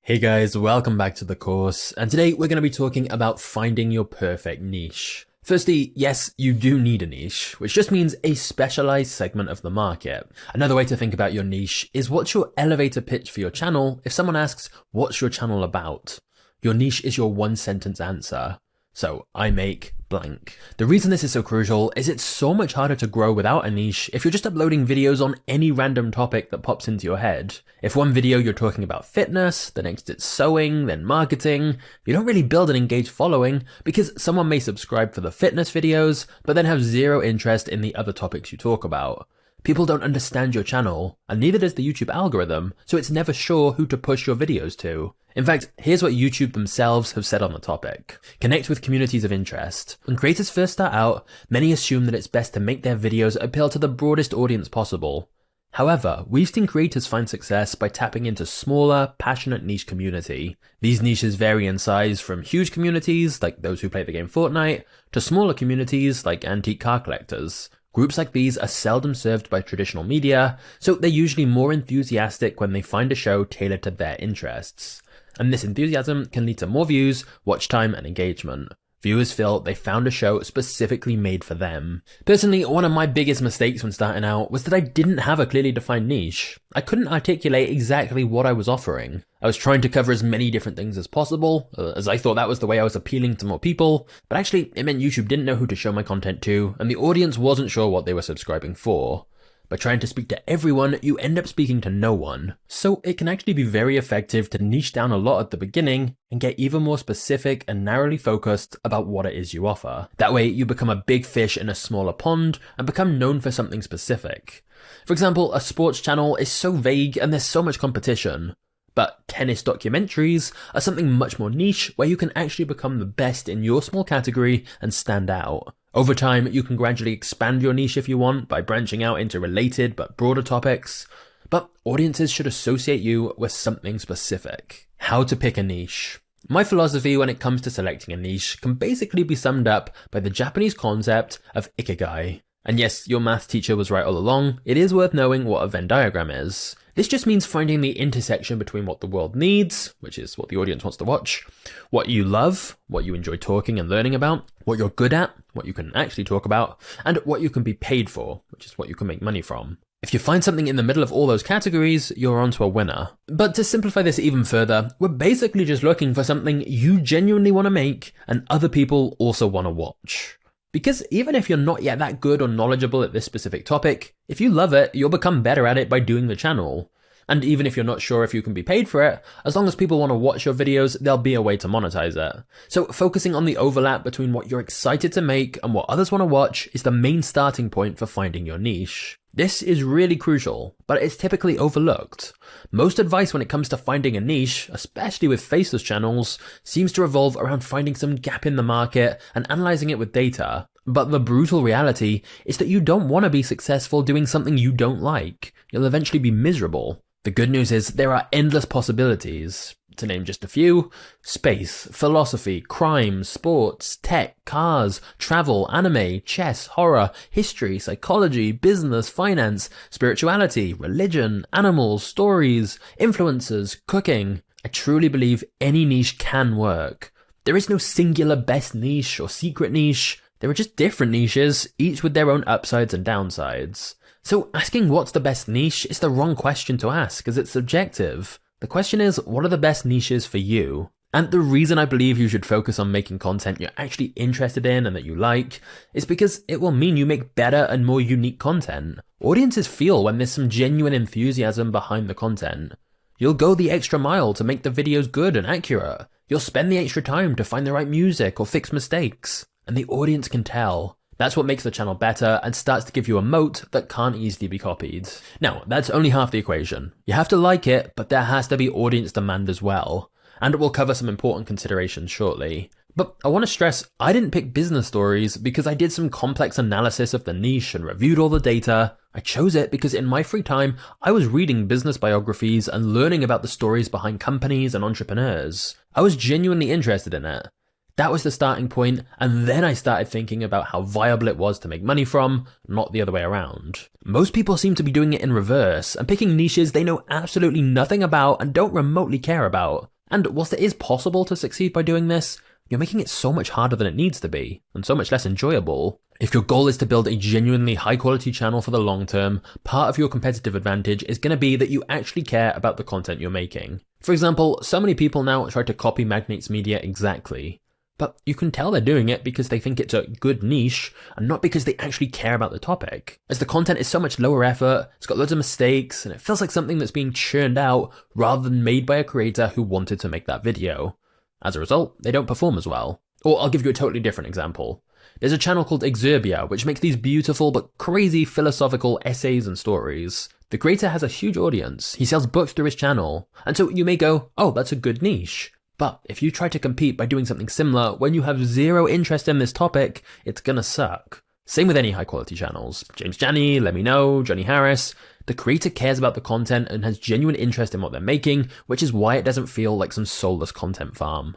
Hey guys, welcome back to the course, and today we're going to be talking about finding your perfect niche. Firstly, yes, you do need a niche, which just means a specialized segment of the market. Another way to think about your niche is what's your elevator pitch for your channel if someone asks, what's your channel about? Your niche is your one sentence answer. So, I make blank. The reason this is so crucial is it's so much harder to grow without a niche if you're just uploading videos on any random topic that pops into your head. If one video you're talking about fitness, the next it's sewing, then marketing, you don't really build an engaged following because someone may subscribe for the fitness videos, but then have zero interest in the other topics you talk about. People don't understand your channel, and neither does the YouTube algorithm, so it's never sure who to push your videos to. In fact, here's what YouTube themselves have said on the topic. Connect with communities of interest. When creators first start out, many assume that it's best to make their videos appeal to the broadest audience possible. However, we've seen creators find success by tapping into smaller, passionate niche community. These niches vary in size from huge communities, like those who play the game Fortnite, to smaller communities like antique car collectors. Groups like these are seldom served by traditional media, so they're usually more enthusiastic when they find a show tailored to their interests. And this enthusiasm can lead to more views, watch time, and engagement. Viewers feel they found a show specifically made for them. Personally, one of my biggest mistakes when starting out was that I didn't have a clearly defined niche. I couldn't articulate exactly what I was offering. I was trying to cover as many different things as possible, as I thought that was the way I was appealing to more people, but actually it meant YouTube didn't know who to show my content to, and the audience wasn't sure what they were subscribing for. By trying to speak to everyone, you end up speaking to no one. So it can actually be very effective to niche down a lot at the beginning and get even more specific and narrowly focused about what it is you offer. That way you become a big fish in a smaller pond and become known for something specific. For example, a sports channel is so vague and there's so much competition. But tennis documentaries are something much more niche where you can actually become the best in your small category and stand out. Over time, you can gradually expand your niche if you want by branching out into related but broader topics, but audiences should associate you with something specific. How to pick a niche. My philosophy when it comes to selecting a niche can basically be summed up by the Japanese concept of ikigai. And yes, your math teacher was right all along, it is worth knowing what a Venn diagram is. This just means finding the intersection between what the world needs, which is what the audience wants to watch, what you love, what you enjoy talking and learning about, what you're good at, what you can actually talk about, and what you can be paid for, which is what you can make money from. If you find something in the middle of all those categories, you're onto a winner. But to simplify this even further, we're basically just looking for something you genuinely want to make and other people also want to watch. Because even if you're not yet that good or knowledgeable at this specific topic, if you love it, you'll become better at it by doing the channel. And even if you're not sure if you can be paid for it, as long as people want to watch your videos, there'll be a way to monetize it. So focusing on the overlap between what you're excited to make and what others want to watch is the main starting point for finding your niche. This is really crucial, but it's typically overlooked. Most advice when it comes to finding a niche, especially with faceless channels, seems to revolve around finding some gap in the market and analyzing it with data. But the brutal reality is that you don't want to be successful doing something you don't like. You'll eventually be miserable. The good news is there are endless possibilities. To name just a few: space, philosophy, crime, sports, tech, cars, travel, anime, chess, horror, history, psychology, business, finance, spirituality, religion, animals, stories, influencers, cooking. I truly believe any niche can work. There is no singular best niche or secret niche. There are just different niches, each with their own upsides and downsides. So asking what's the best niche is the wrong question to ask, as it's subjective. The question is, what are the best niches for you? And the reason I believe you should focus on making content you're actually interested in and that you like is because it will mean you make better and more unique content. Audiences feel when there's some genuine enthusiasm behind the content. You'll go the extra mile to make the videos good and accurate. You'll spend the extra time to find the right music or fix mistakes. And the audience can tell. That's what makes the channel better and starts to give you a moat that can't easily be copied. Now, that's only half the equation. You have to like it, but there has to be audience demand as well. And we'll cover some important considerations shortly. But I want to stress, I didn't pick business stories because I did some complex analysis of the niche and reviewed all the data. I chose it because in my free time, I was reading business biographies and learning about the stories behind companies and entrepreneurs. I was genuinely interested in it. That was the starting point, and then I started thinking about how viable it was to make money from, not the other way around. Most people seem to be doing it in reverse, and picking niches they know absolutely nothing about and don't remotely care about. And whilst it is possible to succeed by doing this, you're making it so much harder than it needs to be, and so much less enjoyable. If your goal is to build a genuinely high quality channel for the long term, part of your competitive advantage is going to be that you actually care about the content you're making. For example, so many people now try to copy Magnate's media exactly, but you can tell they're doing it because they think it's a good niche and not because they actually care about the topic. As the content is so much lower effort, it's got loads of mistakes, and it feels like something that's being churned out rather than made by a creator who wanted to make that video. As a result, they don't perform as well. Or I'll give you a totally different example. There's a channel called Exerbia, which makes these beautiful but crazy philosophical essays and stories. The creator has a huge audience, he sells books through his channel, and so you may go, oh, that's a good niche. But if you try to compete by doing something similar when you have zero interest in this topic, it's gonna suck. Same with any high quality channels. James Janney, Let Me Know, Johnny Harris. The creator cares about the content and has genuine interest in what they're making, which is why it doesn't feel like some soulless content farm.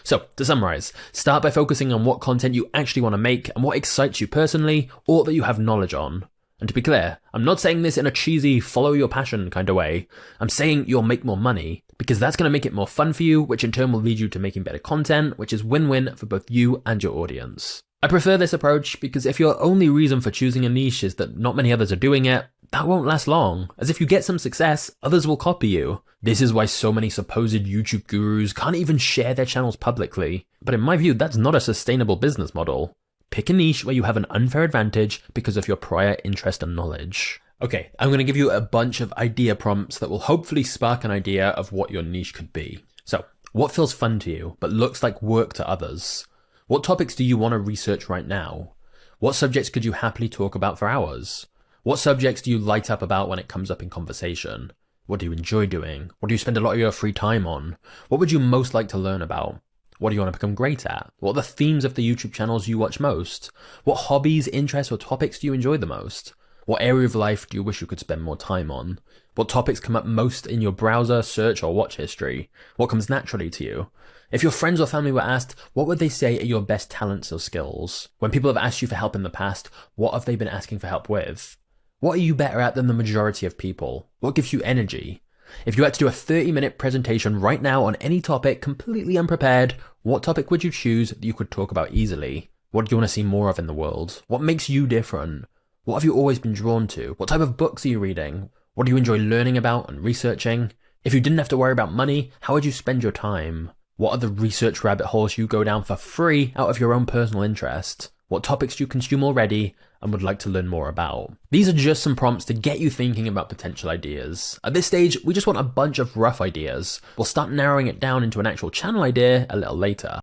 So, to summarize, start by focusing on what content you actually want to make and what excites you personally, or that you have knowledge on. And to be clear, I'm not saying this in a cheesy follow your passion kind of way. I'm saying you'll make more money, because that's going to make it more fun for you, which in turn will lead you to making better content, which is win-win for both you and your audience. I prefer this approach because if your only reason for choosing a niche is that not many others are doing it, that won't last long, as if you get some success, others will copy you. This is why so many supposed YouTube gurus can't even share their channels publicly. But in my view, that's not a sustainable business model. Pick a niche where you have an unfair advantage because of your prior interest and knowledge. Okay, I'm going to give you a bunch of idea prompts that will hopefully spark an idea of what your niche could be. So, what feels fun to you, but looks like work to others? What topics do you want to research right now? What subjects could you happily talk about for hours? What subjects do you light up about when it comes up in conversation? What do you enjoy doing? What do you spend a lot of your free time on? What would you most like to learn about? What do you want to become great at? What are the themes of the YouTube channels you watch most? What hobbies, interests, or topics do you enjoy the most? What area of life do you wish you could spend more time on? What topics come up most in your browser, search, or watch history? What comes naturally to you? If your friends or family were asked, what would they say are your best talents or skills? When people have asked you for help in the past, what have they been asking for help with? What are you better at than the majority of people? What gives you energy? If you had to do a 30-minute presentation right now on any topic completely unprepared, what topic would you choose that you could talk about easily? What do you want to see more of in the world? What makes you different? What have you always been drawn to? What type of books are you reading? What do you enjoy learning about and researching? If you didn't have to worry about money, how would you spend your time? What are the research rabbit holes you go down for free out of your own personal interest? What topics do you consume already and would like to learn more about? These are just some prompts to get you thinking about potential ideas. At this stage, we just want a bunch of rough ideas. We'll start narrowing it down into an actual channel idea a little later.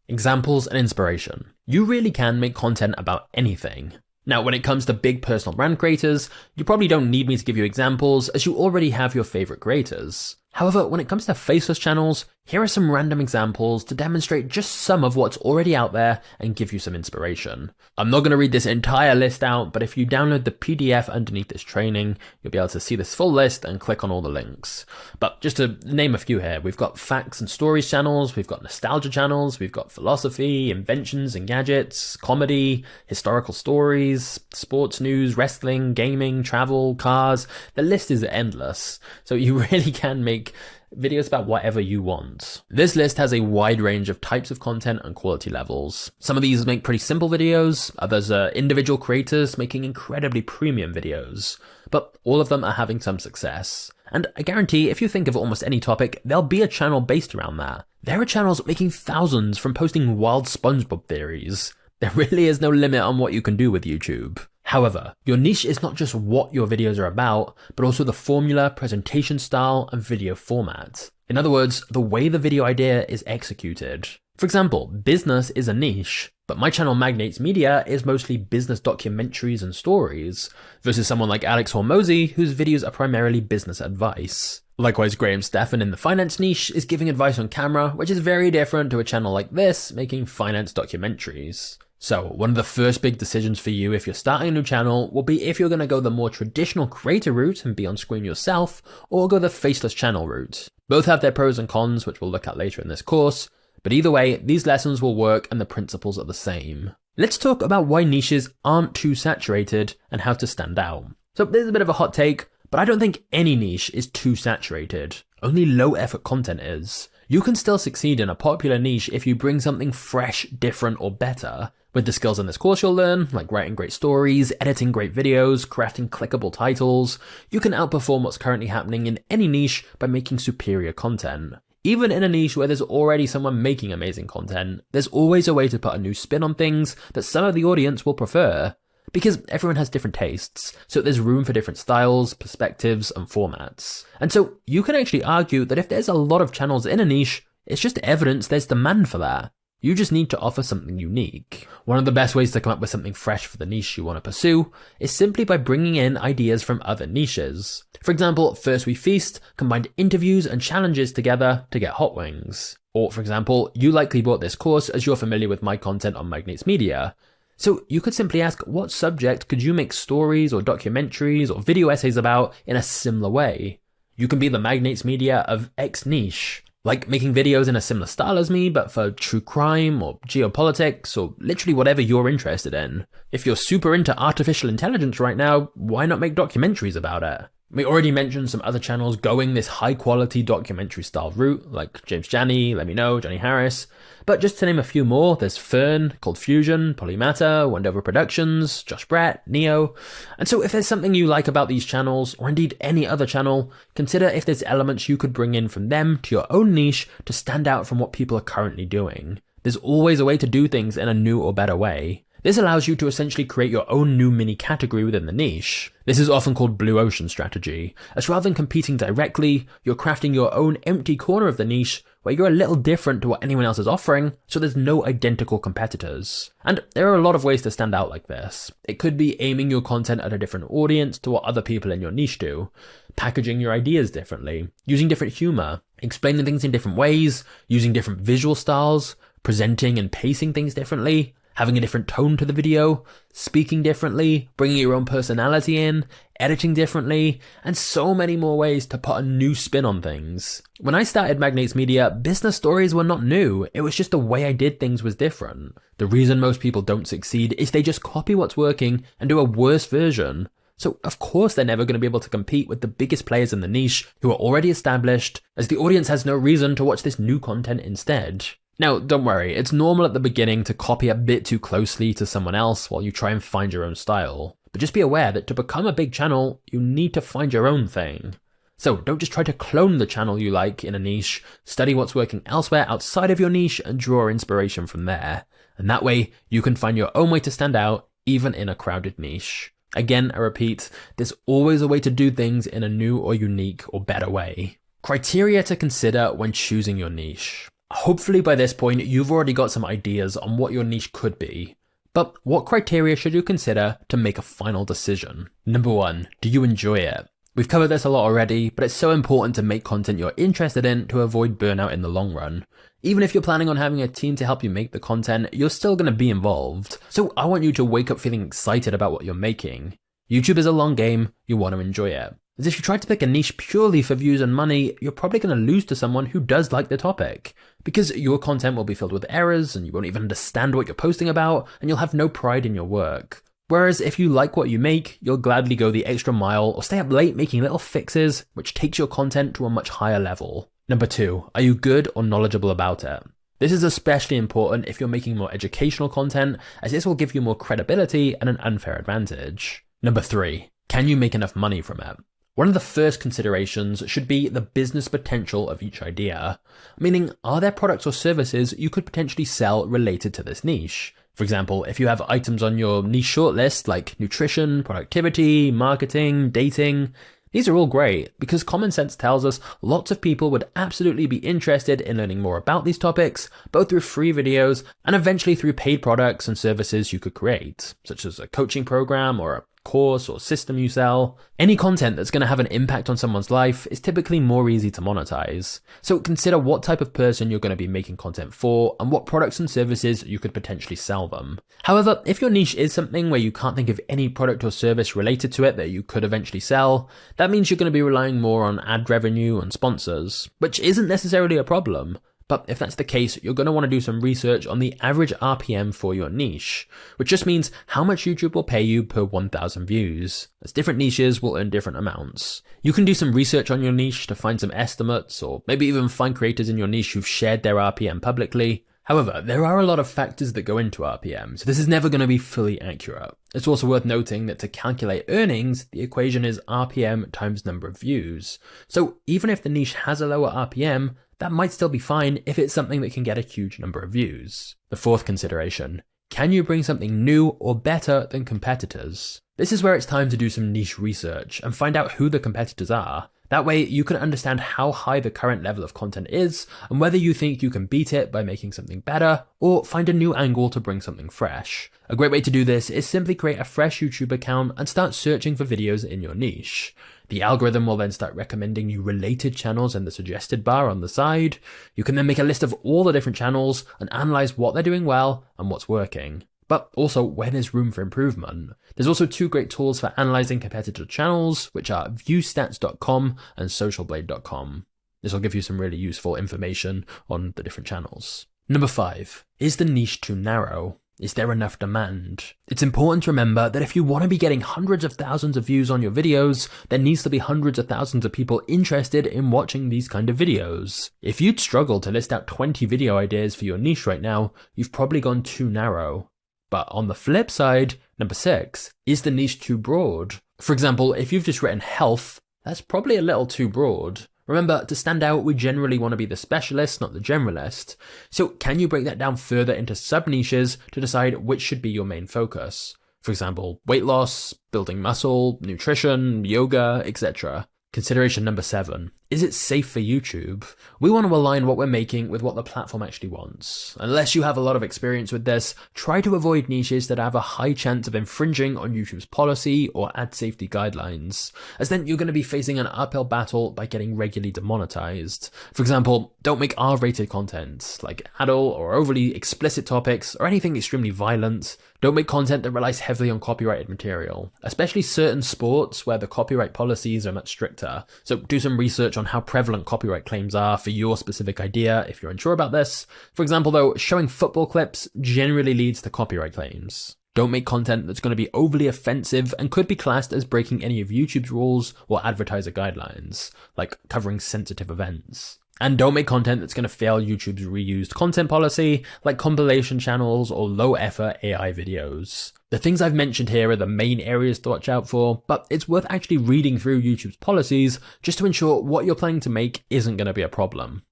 Examples and inspiration. You really can make content about anything. Now, when it comes to big personal brand creators, you probably don't need me to give you examples as you already have your favorite creators. However, when it comes to faceless channels, here are some random examples to demonstrate just some of what's already out there and give you some inspiration. I'm not going to read this entire list out, but if you download the PDF underneath this training, you'll be able to see this full list and click on all the links. But just to name a few here, we've got facts and stories channels, we've got nostalgia channels, we've got philosophy, inventions and gadgets, comedy, historical stories, sports news, wrestling, gaming, travel, cars. The list is endless, so you really can make videos about whatever you want. This list has a wide range of types of content and quality levels. Some of these make pretty simple videos, others are individual creators making incredibly premium videos, but all of them are having some success. And I guarantee if you think of almost any topic, there'll be a channel based around that. There are channels making thousands from posting wild SpongeBob theories. There really is no limit on what you can do with YouTube. However, your niche is not just what your videos are about, but also the formula, presentation style, and video format. In other words, the way the video idea is executed. For example, business is a niche, but my channel Magnate's Media is mostly business documentaries and stories, versus someone like Alex Hormozy, whose videos are primarily business advice. Likewise, Graham Stephan in the finance niche is giving advice on camera, which is very different to a channel like this making finance documentaries. So one of the first big decisions for you if you're starting a new channel will be if you're going to go the more traditional creator route and be on screen yourself, or go the faceless channel route. Both have their pros and cons, which we'll look at later in this course, but either way, these lessons will work and the principles are the same. let's talk about why niches aren't too saturated and how to stand out. So there's a bit of a hot take, but I don't think any niche is too saturated. Only low effort content is. You can still succeed in a popular niche if you bring something fresh, different, or better. With the skills in this course you'll learn, like writing great stories, editing great videos, crafting clickable titles, you can outperform what's currently happening in any niche by making superior content. Even in a niche where there's already someone making amazing content, there's always a way to put a new spin on things that some of the audience will prefer. Because everyone has different tastes, so there's room for different styles, perspectives, and formats. And so you can actually argue that if there's a lot of channels in a niche, it's just evidence there's demand for that. You just need to offer something unique. One of the best ways to come up with something fresh for the niche you want to pursue is simply by bringing in ideas from other niches. For example, First We Feast combined interviews and challenges together to get hot wings. Or for example, you likely bought this course as you're familiar with my content on Magnates Media. So you could simply ask, what subject could you make stories or documentaries or video essays about in a similar way? You can be the Magnates Media of X niche, like making videos in a similar style as me, but for true crime or geopolitics or literally whatever you're interested in. If you're super into artificial intelligence right now, why not make documentaries about it? We already mentioned some other channels going this high quality documentary style route, like James Janney, Let Me Know, Johnny Harris. But just to name a few more, there's Fern, Cold Fusion, Polymatter, Wendover Productions, Josh Brett, Neo. And so if there's something you like about these channels, or indeed any other channel, consider if there's elements you could bring in from them to your own niche to stand out from what people are currently doing. There's always a way to do things in a new or better way. This allows you to essentially create your own new mini category within the niche. This is often called blue ocean strategy, as rather than competing directly, you're crafting your own empty corner of the niche where you're a little different to what anyone else is offering, so there's no identical competitors. And there are a lot of ways to stand out like this. It could be aiming your content at a different audience to what other people in your niche do, packaging your ideas differently, using different humor, explaining things in different ways, using different visual styles, presenting and pacing things differently, having a different tone to the video, speaking differently, bringing your own personality in, editing differently, and so many more ways to put a new spin on things. When I started Magnates Media, business stories were not new, it was just the way I did things was different. The reason most people don't succeed is they just copy what's working and do a worse version. So of course they're never going to be able to compete with the biggest players in the niche who are already established, as the audience has no reason to watch this new content instead. Now, don't worry, it's normal at the beginning to copy a bit too closely to someone else while you try and find your own style. But just be aware that to become a big channel, you need to find your own thing. So don't just try to clone the channel you like in a niche, study what's working elsewhere outside of your niche and draw inspiration from there. And that way, you can find your own way to stand out, even in a crowded niche. Again, I repeat, there's always a way to do things in a new or unique or better way. Criteria to consider when choosing your niche. Hopefully by this point, you've already got some ideas on what your niche could be. But what criteria should you consider to make a final decision? Number 1, do you enjoy it? We've covered this a lot already, but it's so important to make content you're interested in to avoid burnout in the long run. Even if you're planning on having a team to help you make the content, you're still going to be involved. So I want you to wake up feeling excited about what you're making. YouTube is a long game, you want to enjoy it. As if you try to pick a niche purely for views and money, you're probably going to lose to someone who does like the topic. Because your content will be filled with errors and you won't even understand what you're posting about and you'll have no pride in your work. Whereas if you like what you make, you'll gladly go the extra mile or stay up late making little fixes, which takes your content to a much higher level. Number 2, are you good or knowledgeable about it? This is especially important if you're making more educational content, as this will give you more credibility and an unfair advantage. Number 3, can you make enough money from it? One of the first considerations should be the business potential of each idea, meaning are there products or services you could potentially sell related to this niche? For example, if you have items on your niche shortlist like nutrition, productivity, marketing, dating, these are all great because common sense tells us lots of people would absolutely be interested in learning more about these topics, both through free videos and eventually through paid products and services you could create, such as a coaching program or a course or system you sell. Any content that's going to have an impact on someone's life is typically more easy to monetize. So consider what type of person you're going to be making content for and what products and services you could potentially sell them. However, if your niche is something where you can't think of any product or service related to it that you could eventually sell, that means you're going to be relying more on ad revenue and sponsors, which isn't necessarily a problem. But if that's the case, you're going to want to do some research on the average RPM for your niche, which just means how much YouTube will pay you per 1,000 views, as different niches will earn different amounts. You can do some research on your niche to find some estimates, or maybe even find creators in your niche who've shared their RPM publicly. However, there are a lot of factors that go into RPM, so this is never going to be fully accurate. It's also worth noting that to calculate earnings, the equation is RPM times number of views. So even if the niche has a lower RPM, that might still be fine if it's something that can get a huge number of views. The fourth consideration: can you bring something new or better than competitors? This is where it's time to do some niche research and find out who the competitors are. That way you can understand how high the current level of content is and whether you think you can beat it by making something better or find a new angle to bring something fresh. A great way to do this is simply create a fresh YouTube account and start searching for videos in your niche. The algorithm will then start recommending you related channels in the suggested bar on the side. You can then make a list of all the different channels and analyze what they're doing well and what's working, but also where there's room for improvement. There's also two great tools for analyzing competitor channels, which are viewstats.com and socialblade.com. This will give you some really useful information on the different channels. Number 5, is the niche too narrow? Is there enough demand? It's important to remember that if you want to be getting hundreds of thousands of views on your videos, there needs to be hundreds of thousands of people interested in watching these kind of videos. If you'd struggle to list out 20 video ideas for your niche right now, you've probably gone too narrow. But on the flip side, number 6, is the niche too broad? For example, if you've just written health, that's probably a little too broad. Remember, to stand out, we generally want to be the specialist, not the generalist. So can you break that down further into sub-niches to decide which should be your main focus? For example, weight loss, building muscle, nutrition, yoga, etc. Consideration number 7. Is it safe for YouTube? We want to align what we're making with what the platform actually wants. Unless you have a lot of experience with this, try to avoid niches that have a high chance of infringing on YouTube's policy or ad safety guidelines, as then you're going to be facing an uphill battle by getting regularly demonetized. For example, don't make R-rated content, like adult or overly explicit topics or anything extremely violent. Don't make content that relies heavily on copyrighted material, especially certain sports where the copyright policies are much stricter. So do some research on how prevalent copyright claims are for your specific idea if you're unsure about this. For example though, showing football clips generally leads to copyright claims. Don't make content that's going to be overly offensive and could be classed as breaking any of YouTube's rules or advertiser guidelines, like covering sensitive events. And don't make content that's going to fail YouTube's reused content policy, like compilation channels or low-effort AI videos. The things I've mentioned here are the main areas to watch out for, but it's worth actually reading through YouTube's policies just to ensure what you're planning to make isn't going to be a problem.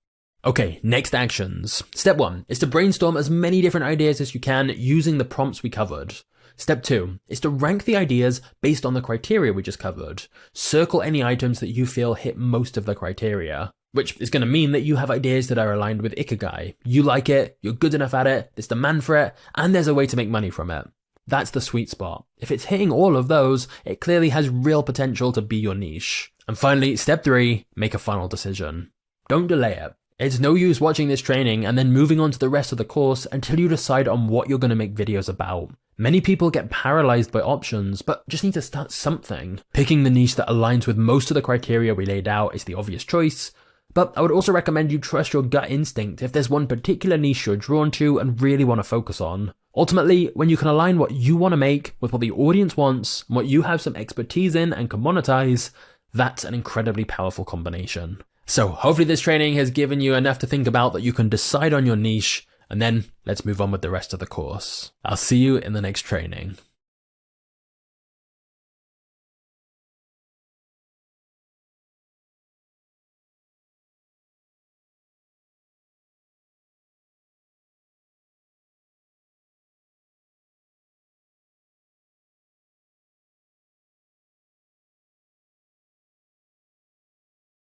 Okay, next actions. Step 1 is to brainstorm as many different ideas as you can using the prompts we covered. Step 2 is to rank the ideas based on the criteria we just covered. Circle any items that you feel hit most of the criteria, which is going to mean that you have ideas that are aligned with Ikigai. You like it, you're good enough at it, there's demand for it, and there's a way to make money from it. That's the sweet spot. If it's hitting all of those, it clearly has real potential to be your niche. And finally, step 3, make a final decision. Don't delay it. It's no use watching this training and then moving on to the rest of the course until you decide on what you're going to make videos about. Many people get paralyzed by options, but just need to start something. Picking the niche that aligns with most of the criteria we laid out is the obvious choice, but I would also recommend you trust your gut instinct if there's one particular niche you're drawn to and really want to focus on. Ultimately, when you can align what you want to make with what the audience wants, and what you have some expertise in and can monetize, that's an incredibly powerful combination. So hopefully this training has given you enough to think about that you can decide on your niche, and then let's move on with the rest of the course. I'll see you in the next training.